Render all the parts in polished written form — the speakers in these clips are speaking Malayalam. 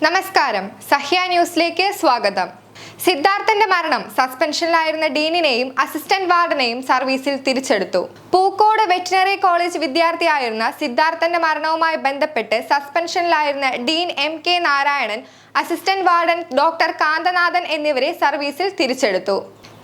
നമസ്കാരം, സഹ്യ ന്യൂസിലേക്ക് സ്വാഗതം. സിദ്ധാർത്ഥന്റെ മരണം സസ്പെൻഷനിലായിരുന്ന ഡീനിനെയും അസിസ്റ്റന്റ് വാർഡനെയും സർവീസിൽ തിരിച്ചെടുത്തു. പൂക്കോട് വെറ്റിനറി കോളേജ് വിദ്യാർത്ഥിയായിരുന്ന സിദ്ധാർത്ഥന്റെ മരണവുമായി ബന്ധപ്പെട്ട് സസ്പെൻഷനിലായിരുന്ന dean MK Narayanan, assistant warden doctor Kanthanathan എന്നിവരെ സർവീസിൽ തിരിച്ചെടുത്തു.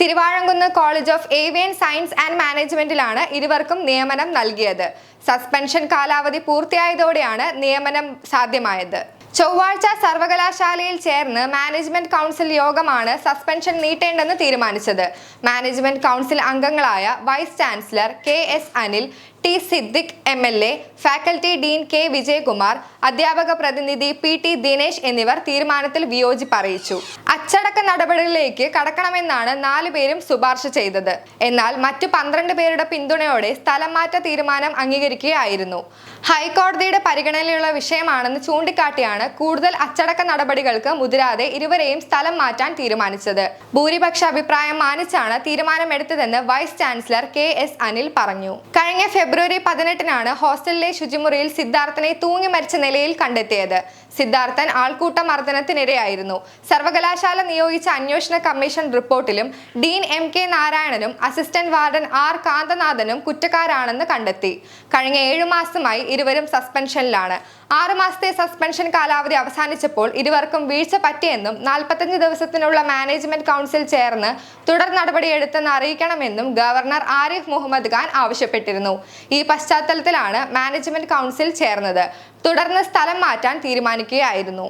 Thiruvazhamkunnu college of avian science and മാനേജ്മെന്റിലാണ് ഇരുവർക്കും നിയമനം നൽകിയത്. സസ്പെൻഷൻ കാലാവധി പൂർത്തിയായതോടെയാണ് നിയമനം സാധ്യമായത്. ചൊവ്വാഴ്ച സർവകലാശാലയിൽ ചേർന്ന് മാനേജ്മെന്റ് കൗൺസിൽ യോഗമാണ് സസ്പെൻഷൻ നീട്ടേണ്ടെന്ന് തീരുമാനിച്ചത്. മാനേജ്മെന്റ് കൗൺസിൽ അംഗങ്ങളായ vice chancellor KS Anil, T Siddique MLA, faculty dean K Vijayakumar, അധ്യാപക പ്രതിനിധി PT ദിനേശ് എന്നിവർ തീരുമാനത്തിൽ വിയോജിപ്പ് അറിയിച്ചു. അച്ചടക്ക നടപടികളിലേക്ക് കടക്കണമെന്നാണ് 4 പേരും ശുപാർശ ചെയ്തത്. എന്നാൽ മറ്റു 12 പേരുടെ പിന്തുണയോടെ സ്ഥലം മാറ്റ തീരുമാനം അംഗീകരിക്കുകയായിരുന്നു. ഹൈക്കോടതിയുടെ പരിഗണനയിലുള്ള വിഷയമാണെന്ന് ചൂണ്ടിക്കാട്ടിയാണ് കൂടുതൽ അച്ചടക്ക നടപടികൾക്ക് മുതിരാതെ ഇരുവരെയും സ്ഥലം മാറ്റാൻ തീരുമാനിച്ചത്. ഭൂരിപക്ഷ അഭിപ്രായം മാനിച്ചാണ് തീരുമാനമെടുത്തതെന്ന് വൈസ് ചാൻസലർ KS അനിൽ പറഞ്ഞു. കഴിഞ്ഞ ഫെബ്രുവരി 18-നാണ് ഹോസ്റ്റലിലെ ശുചിമുറിയിൽ സിദ്ധാർത്ഥനെ തൂങ്ങി മരിച്ച നിലയിൽ കണ്ടെത്തിയത്. സിദ്ധാർത്ഥൻ ആൾക്കൂട്ട മർദ്ദനത്തിനിരയായിരുന്നു. സർവകലാശാല നിയോഗിച്ച അന്വേഷണ കമ്മീഷൻ റിപ്പോർട്ടിലും ഡീൻ MK നാരായണനും അസിസ്റ്റന്റ് വാർഡൻ R കാന്തനാഥനും കുറ്റക്കാരാണെന്ന് കണ്ടെത്തി. കഴിഞ്ഞ 7 മാസമായി ഇരുവരും സസ്പെൻഷനിലാണ്. 6 മാസത്തെ സസ്പെൻഷൻ കാലാവധി അവസാനിച്ചപ്പോൾ ഇരുവർക്കും വീഴ്ച പറ്റിയെന്നും 45 ദിവസത്തിനുള്ള മാനേജ്മെന്റ് കൗൺസിൽ ചേർന്ന് തുടർ നടപടിയെടുത്തെന്ന് അറിയിക്കണമെന്നും ഗവർണർ ആരിഫ് മുഹമ്മദ് ഖാൻ ആവശ്യപ്പെട്ടിരുന്നു. ഈ പശ്ചാത്തലത്തിലാണ് മാനേജ്മെന്റ് കൗൺസിൽ ചേർന്നത്. തുടർന്ന് സ്ഥലം മാറ്റാൻ തീരുമാനിക്കുകയായിരുന്നു.